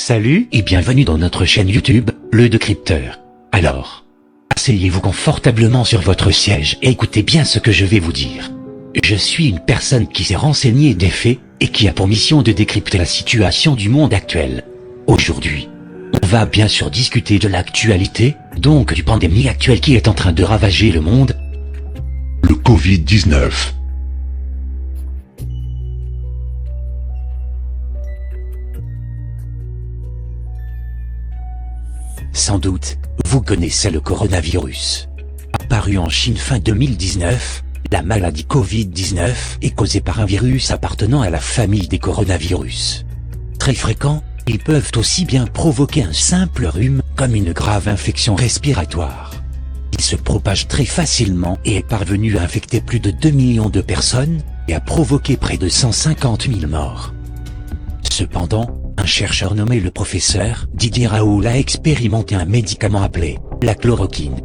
Salut et bienvenue dans notre chaîne YouTube, Le Décrypteur. Alors, asseyez-vous confortablement sur votre siège et écoutez bien ce que je vais vous dire. Je suis une personne qui s'est renseignée des faits et qui a pour mission de décrypter la situation du monde actuel. Aujourd'hui, on va bien sûr discuter de l'actualité, donc du pandémie actuelle qui est en train de ravager le monde. Le Covid-19. Sans doute, vous connaissez le coronavirus. Apparu en Chine fin 2019, la maladie Covid-19 est causée par un virus appartenant à la famille des coronavirus. Très fréquents, ils peuvent aussi bien provoquer un simple rhume comme une grave infection respiratoire. Il se propage très facilement et est parvenu à infecter plus de 2 millions de personnes et a provoqué près de 150 000 morts. Cependant, un chercheur nommé le professeur Didier Raoult a expérimenté un médicament appelé la chloroquine.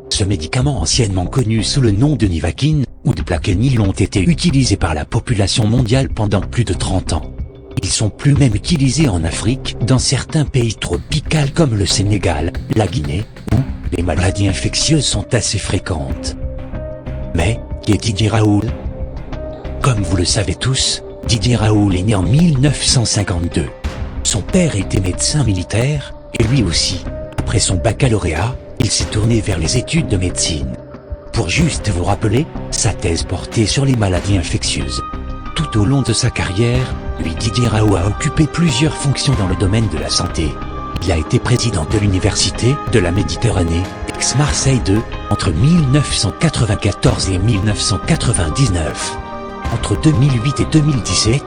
Ce médicament anciennement connu sous le nom de Nivaquine ou de Plaquenil ont été utilisés par la population mondiale pendant plus de 30 ans. Ils sont plus même utilisés en Afrique, dans certains pays tropicaux comme le Sénégal, la Guinée, où les maladies infectieuses sont assez fréquentes. Mais, qui est Didier Raoult? Comme vous le savez tous, Didier Raoult est né en 1952. Son père était médecin militaire, et lui aussi. Après son baccalauréat, il s'est tourné vers les études de médecine. Pour juste vous rappeler, sa thèse portait sur les maladies infectieuses. Tout au long de sa carrière, Didier Raoult a occupé plusieurs fonctions dans le domaine de la santé. Il a été président de l'Université de la Méditerranée, ex-Marseille 2, entre 1994 et 1999. Entre 2008 et 2017,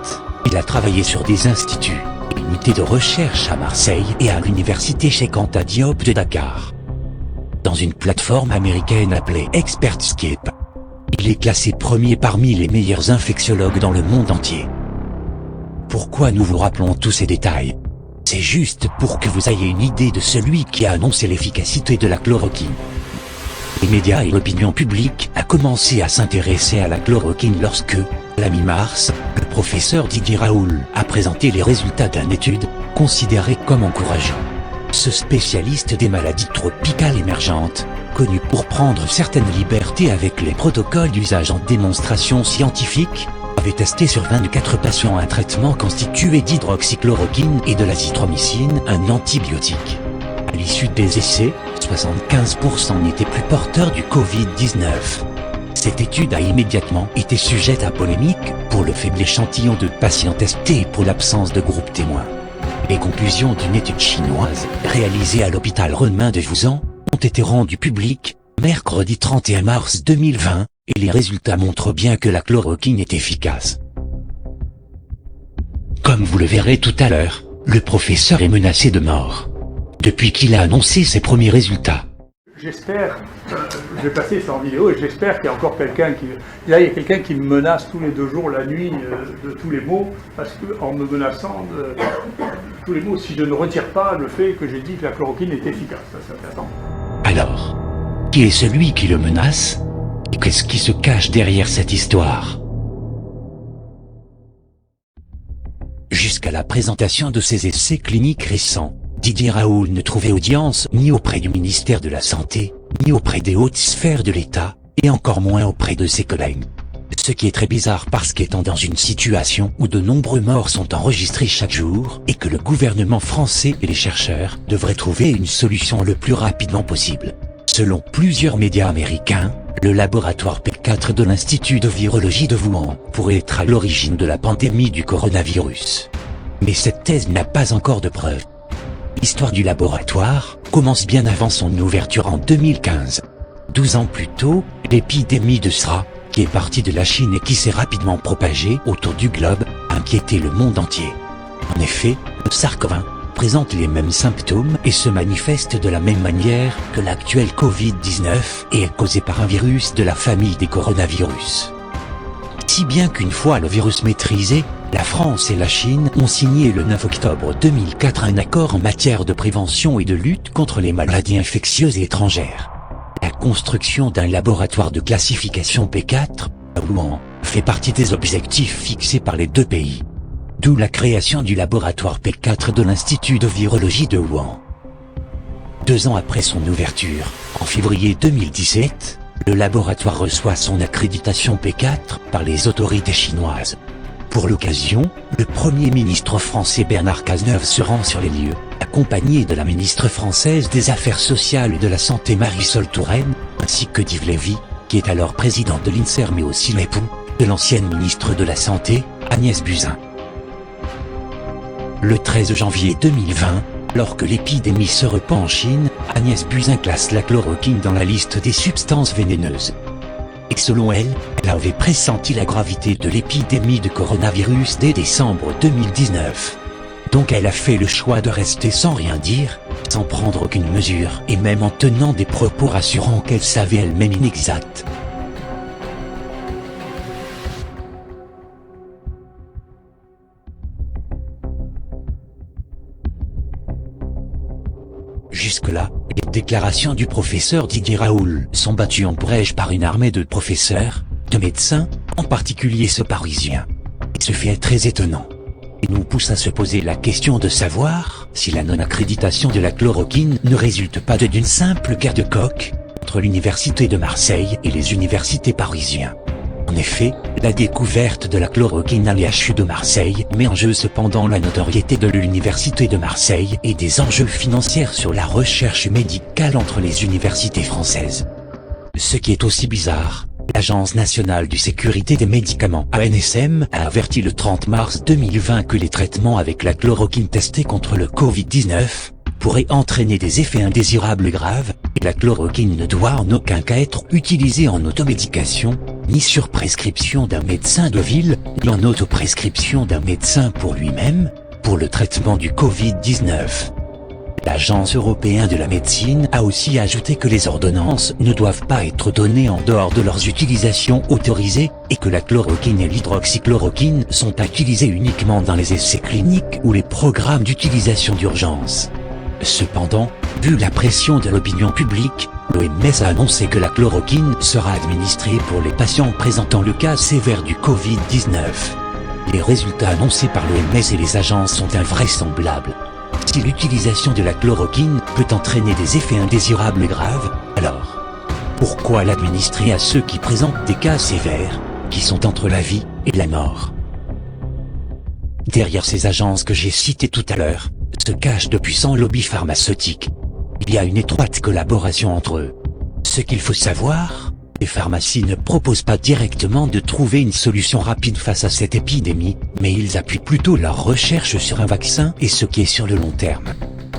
il a travaillé sur des instituts et unités de recherche à Marseille et à l'Université Cheikh Anta Diop de Dakar. Dans une plateforme américaine appelée ExpertScape, il est classé premier parmi les meilleurs infectiologues dans le monde entier. Pourquoi nous vous rappelons tous ces détails? C'est juste pour que vous ayez une idée de celui qui a annoncé l'efficacité de la chloroquine. Les médias et l'opinion publique a commencé à s'intéresser à la chloroquine lorsque, la mi-mars, le professeur Didier Raoult a présenté les résultats d'une étude, considérée comme encourageante. Ce spécialiste des maladies tropicales émergentes, connu pour prendre certaines libertés avec les protocoles d'usage en démonstration scientifique, avait testé sur 24 patients un traitement constitué d'hydroxychloroquine et de l'azithromycine, un antibiotique. À l'issue des essais, 75% n'étaient plus porteurs du Covid-19. Cette étude a immédiatement été sujette à polémique pour le faible échantillon de patients testés et pour l'absence de groupe témoin. Les conclusions d'une étude chinoise, réalisée à l'hôpital Renmin de Fusan, ont été rendues publiques, mercredi 31 mars 2020, et les résultats montrent bien que la chloroquine est efficace. Comme vous le verrez tout à l'heure, le professeur est menacé de mort depuis qu'il a annoncé ses premiers résultats. J'espère, je vais passer ça en vidéo et j'espère qu'il y a encore quelqu'un qui... Là, il y a quelqu'un qui me menace tous les 2 jours, la nuit, de tous les mots, parce qu'en me menaçant de tous les mots, si je ne retire pas le fait que j'ai dit que la chloroquine est efficace, ça fait attendre. Alors, qui est celui qui le menace? Et qu'est-ce qui se cache derrière cette histoire? Jusqu'à la présentation de ses essais cliniques récents, Didier Raoult ne trouvait audience ni auprès du ministère de la Santé, ni auprès des hautes sphères de l'État, et encore moins auprès de ses collègues. Ce qui est très bizarre parce qu'étant dans une situation où de nombreux morts sont enregistrés chaque jour, et que le gouvernement français et les chercheurs devraient trouver une solution le plus rapidement possible. Selon plusieurs médias américains, le laboratoire P4 de l'Institut de virologie de Wuhan pourrait être à l'origine de la pandémie du coronavirus. Mais cette thèse n'a pas encore de preuves. L'histoire du laboratoire commence bien avant son ouverture en 2015. 12 ans plus tôt, l'épidémie de SRA, qui est partie de la Chine et qui s'est rapidement propagée autour du globe, inquiétait le monde entier. En effet, le SARS-CoV-1 présente les mêmes symptômes et se manifeste de la même manière que l'actuel Covid-19 et est causé par un virus de la famille des coronavirus. Si bien qu'une fois le virus maîtrisé, la France et la Chine ont signé le 9 octobre 2004 un accord en matière de prévention et de lutte contre les maladies infectieuses et étrangères. La construction d'un laboratoire de classification P4, à Wuhan, fait partie des objectifs fixés par les 2 pays. D'où la création du laboratoire P4 de l'Institut de virologie de Wuhan. 2 ans après son ouverture, en février 2017, le laboratoire reçoit son accréditation P4 par les autorités chinoises. Pour l'occasion, le Premier ministre français Bernard Cazeneuve se rend sur les lieux, accompagné de la ministre française des Affaires sociales et de la Santé Marisol Touraine, ainsi que d'Yves Lévy, qui est alors président de l'INSER mais aussi l'époux de l'ancienne ministre de la Santé, Agnès Buzyn. Le 13 janvier 2020, alors que l'épidémie se répand en Chine, Agnès Buzyn classe la chloroquine dans la liste des substances vénéneuses. Et selon elle, elle avait pressenti la gravité de l'épidémie de coronavirus dès décembre 2019. Donc elle a fait le choix de rester sans rien dire, sans prendre aucune mesure et même en tenant des propos rassurants qu'elle savait elle-même inexacts. Jusque-là, les déclarations du professeur Didier Raoult sont battues en brèche par une armée de professeurs, de médecins, en particulier ce parisien. Ce fait est très étonnant. Et nous pousse à se poser la question de savoir si la non-accréditation de la chloroquine ne résulte pas d'une simple guerre de coq entre l'université de Marseille et les universités parisiennes. En effet, la découverte de la chloroquine à l'IHU de Marseille met en jeu cependant la notoriété de l'université de Marseille et des enjeux financiers sur la recherche médicale entre les universités françaises. Ce qui est aussi bizarre, l'Agence nationale de sécurité des médicaments ANSM a averti le 30 mars 2020 que les traitements avec la chloroquine testés contre le Covid-19 pourraient entraîner des effets indésirables graves, et la chloroquine ne doit en aucun cas être utilisée en automédication, ni sur prescription d'un médecin de ville, ni en autoprescription d'un médecin pour lui-même, pour le traitement du Covid-19. L'Agence européenne de la médecine a aussi ajouté que les ordonnances ne doivent pas être données en dehors de leurs utilisations autorisées, et que la chloroquine et l'hydroxychloroquine sont utilisées uniquement dans les essais cliniques ou les programmes d'utilisation d'urgence. Cependant, vu la pression de l'opinion publique, l'OMS a annoncé que la chloroquine sera administrée pour les patients présentant le cas sévère du Covid-19. Les résultats annoncés par l'OMS et les agences sont invraisemblables. Si l'utilisation de la chloroquine peut entraîner des effets indésirables graves, alors pourquoi l'administrer à ceux qui présentent des cas sévères, qui sont entre la vie et la mort? Derrière ces agences que j'ai citées tout à l'heure, se cache de puissants lobbies pharmaceutiques. Il y a une étroite collaboration entre eux. Ce qu'il faut savoir, les pharmacies ne proposent pas directement de trouver une solution rapide face à cette épidémie, mais ils appuient plutôt leurs recherches sur un vaccin et ce qui est sur le long terme.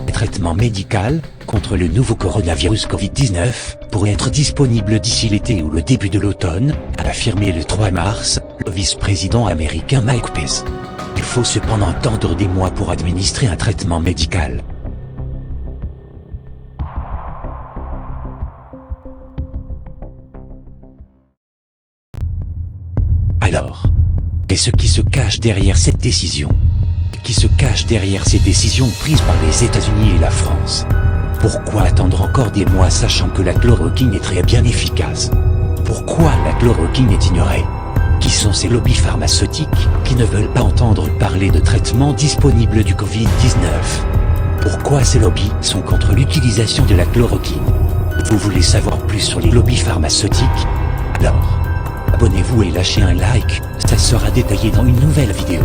Un traitement médical contre le nouveau coronavirus Covid-19 pourrait être disponible d'ici l'été ou le début de l'automne, a affirmé le 3 mars le vice-président américain Mike Pence. Il faut cependant attendre des mois pour administrer un traitement médical. Alors, qu'est-ce qui se cache derrière cette décision? Qui se cache derrière ces décisions prises par les États-Unis et la France? Pourquoi attendre encore des mois sachant que la chloroquine est très bien efficace? Pourquoi la chloroquine est ignorée? Qui sont ces lobbies pharmaceutiques qui ne veulent pas entendre parler de traitements disponibles du Covid-19? Pourquoi ces lobbies sont contre l'utilisation de la chloroquine? Vous voulez savoir plus sur les lobbies pharmaceutiques? Alors, abonnez-vous et lâchez un like, ça sera détaillé dans une nouvelle vidéo.